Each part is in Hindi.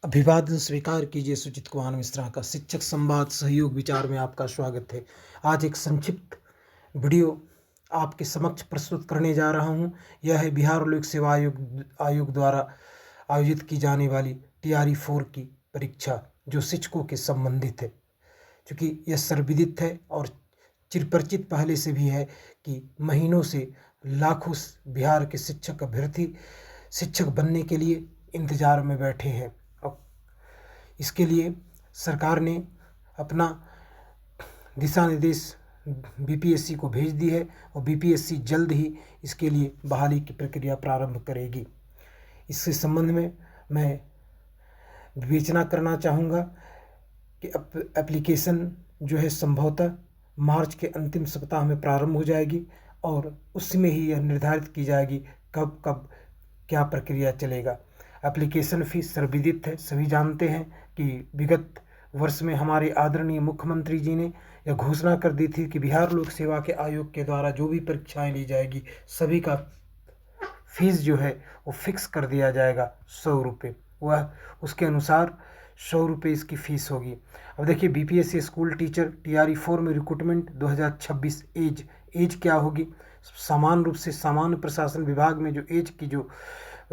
अभिवादन स्वीकार कीजिए सुचित कुमार मिश्रा का शिक्षक संवाद सहयोग विचार में आपका स्वागत है। आज एक संक्षिप्त वीडियो आपके समक्ष प्रस्तुत करने जा रहा हूं। यह है बिहार लोक सेवा आयोग द्वारा आयोजित की जाने वाली TRE 4 की परीक्षा जो शिक्षकों के संबंधित है। चूँकि यह सर्वविदित है और चिरपरिचित पहले से भी है कि महीनों से लाखों बिहार के शिक्षक अभ्यर्थी शिक्षक बनने के लिए इंतजार में बैठे हैं। इसके लिए सरकार ने अपना दिशा निर्देश BPSC को भेज दी है और BPSC जल्द ही इसके लिए बहाली की प्रक्रिया प्रारंभ करेगी। इसके संबंध में मैं विवेचना करना चाहूँगा कि एप्लीकेशन जो है संभवतः मार्च के अंतिम सप्ताह में प्रारंभ हो जाएगी और उसमें ही यह निर्धारित की जाएगी कब कब क्या प्रक्रिया चलेगा। एप्लीकेशन फीस सर्वविदित है, सभी जानते हैं कि विगत वर्ष में हमारे आदरणीय मुख्यमंत्री जी ने यह घोषणा कर दी थी कि बिहार लोक सेवा के आयोग के द्वारा जो भी परीक्षाएं ली जाएगी सभी का फीस जो है वो फिक्स कर दिया जाएगा 100 रुपये। वह उसके अनुसार 100 रुपये इसकी फ़ीस होगी। अब देखिए BPSC स्कूल टीचर TRE 4 में रिक्रूटमेंट 2026 एज क्या होगी। समान रूप से सामान्य प्रशासन विभाग में जो एज की जो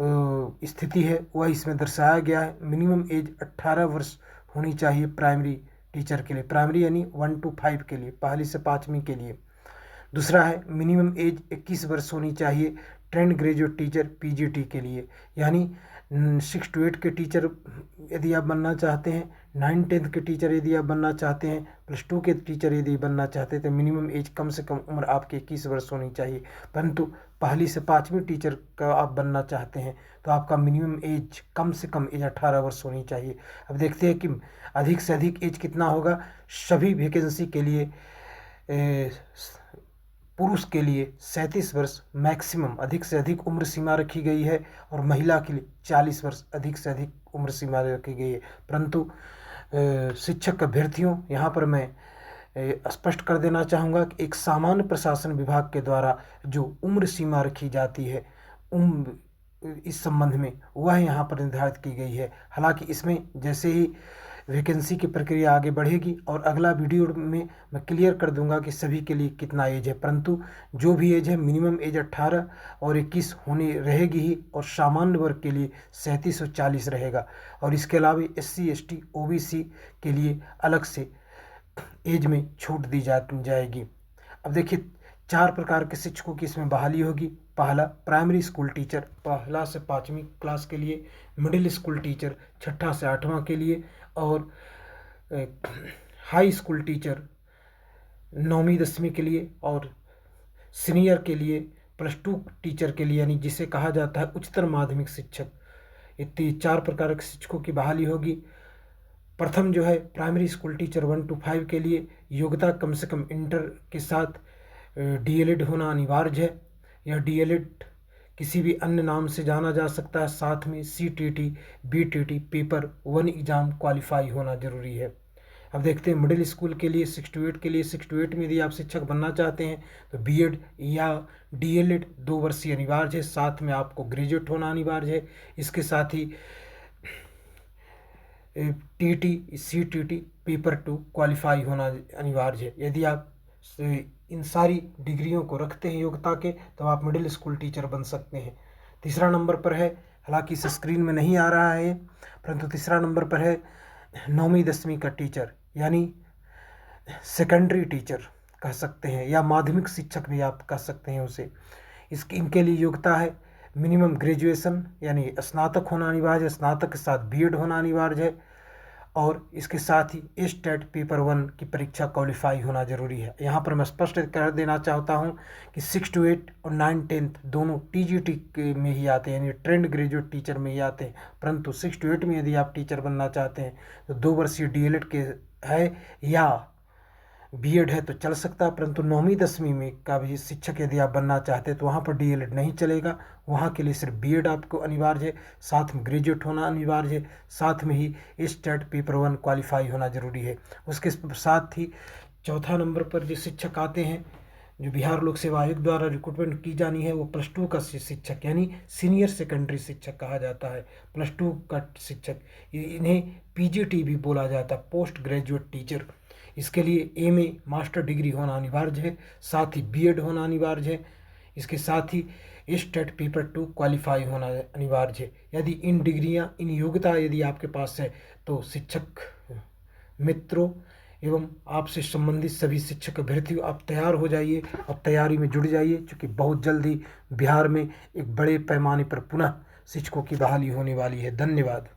स्थिति है वह इसमें दर्शाया गया है। मिनिमम एज 18 वर्ष होनी चाहिए प्राइमरी टीचर के लिए, प्राइमरी यानी 1 to 5 के लिए, पहली से 5वीं के लिए। दूसरा है मिनिमम एज 21 वर्ष होनी चाहिए ट्रेंड ग्रेजुएट टीचर PGT के लिए, यानी 6 to 8 के टीचर यदि आप बनना चाहते हैं, 9-10 के टीचर यदि आप बनना चाहते हैं, +2 के टीचर यदि बनना चाहते हैं तो मिनिमम एज कम से कम उम्र आपकी 21 वर्ष होनी चाहिए। परंतु पहली से 5वीं टीचर का आप बनना चाहते हैं तो आपका मिनिमम एज कम से कम एज 18 वर्ष होनी चाहिए। अब देखते हैं कि अधिक से अधिक एज कितना होगा। सभी वैकेंसी के लिए पुरुष के लिए 37 वर्ष मैक्सिमम अधिक से अधिक उम्र सीमा रखी गई है और महिला के लिए 40 वर्ष अधिक से अधिक उम्र सीमा रखी गई है। परंतु शिक्षक अभ्यर्थियों यहाँ पर मैं स्पष्ट कर देना चाहूँगा कि एक सामान्य प्रशासन विभाग के द्वारा जो उम्र सीमा रखी जाती है इस संबंध में वह यहाँ पर निर्धारित की गई है। हालांकि इसमें जैसे ही वैकेंसी की प्रक्रिया आगे बढ़ेगी और अगला वीडियो में मैं क्लियर कर दूंगा कि सभी के लिए कितना एज है, परंतु जो भी एज है मिनिमम एज 18 और 21 होनी रहेगी ही और सामान्य वर्ग के लिए 37 और 40 रहेगा। और इसके अलावा SC ST OBC के लिए अलग से एज में छूट दी जाएगी। अब देखिए 4 प्रकार के शिक्षकों की इसमें बहाली होगी। पहला प्राइमरी स्कूल टीचर पहला से 5वीं क्लास के लिए, मिडिल स्कूल टीचर 6ठा से 8वां के लिए और हाई स्कूल टीचर 9वीं 10वीं के लिए और सीनियर के लिए +2 टीचर के लिए, यानी जिसे कहा जाता है उच्चतर माध्यमिक शिक्षक। इतनी 4 प्रकार के शिक्षकों की बहाली होगी। प्रथम जो है प्राइमरी स्कूल टीचर 1 to 5 के लिए योग्यता कम से कम इंटर के साथ DLED होना अनिवार्य है। यह DLED किसी भी अन्य नाम से जाना जा सकता है। साथ में CTT BTT paper 1 exam qualify होना जरूरी है। अब देखते हैं मिडिल स्कूल के लिए 6 to 8 के लिए 6 to 8 में यदि आप शिक्षक बनना चाहते हैं तो BEd या DLED 2 वर्षीय अनिवार्य है। साथ में आपको ग्रेजुएट होना अनिवार्य है। इसके साथ ही TT CTT पेपर 2 क्वालिफाई होना अनिवार्य है। यदि आप इन सारी डिग्रियों को रखते हैं योग्यता के तो आप मिडिल स्कूल टीचर बन सकते हैं। तीसरा नंबर पर है, हालांकि इस स्क्रीन में नहीं आ रहा है परंतु तीसरा नंबर पर है 9वीं 10वीं का टीचर, यानी सेकेंडरी टीचर कह सकते हैं या माध्यमिक शिक्षक भी आप कह सकते हैं उसे। इनके लिए योग्यता है मिनिमम ग्रेजुएशन यानी स्नातक होना अनिवार्य है। स्नातक के साथ BEd होना अनिवार्य है और इसके साथ ही STAT पेपर 1 की परीक्षा क्वालिफाई होना जरूरी है। यहाँ पर मैं स्पष्ट कर देना चाहता हूँ कि 6 to 8 और 9-10 दोनों TGT में ही आते हैं, यानी ट्रेंड ग्रेजुएट टीचर में ही आते हैं। परंतु 6 to 8 में यदि आप टीचर बनना चाहते हैं तो 2 वर्षीय DLED के है या BEd है तो चल सकता है। परंतु 9वीं 10वीं में का भी शिक्षक यदि आप बनना चाहते हैं तो वहाँ पर DLED नहीं चलेगा। वहाँ के लिए सिर्फ BEd आपको अनिवार्य है, साथ में ग्रेजुएट होना अनिवार्य है, साथ में ही STAT पेपर 1 क्वालिफाई होना जरूरी है। उसके साथ ही चौथा नंबर पर जो शिक्षक आते हैं जो बिहार लोक सेवा आयोग द्वारा रिक्रूटमेंट की जानी है वो +2 का शिक्षक यानी सीनियर सेकेंडरी शिक्षक कहा जाता है। +2 का शिक्षक, इन्हें PGT भी बोला जाता है, पोस्ट ग्रेजुएट टीचर। इसके लिए MA मास्टर डिग्री होना अनिवार्य है, साथ ही BEd होना अनिवार्य है। इसके साथ ही स्टेट पेपर 2 क्वालिफाई होना अनिवार्य है। यदि इन डिग्रियां, इन योग्यता यदि आपके पास है तो शिक्षक मित्रों एवं आपसे संबंधित सभी शिक्षक अभ्यर्थियों, आप तैयार हो जाइए, अब तैयारी में जुड़ जाइए, क्योंकि बहुत जल्दी बिहार में एक बड़े पैमाने पर पुनः शिक्षकों की बहाली होने वाली है। धन्यवाद।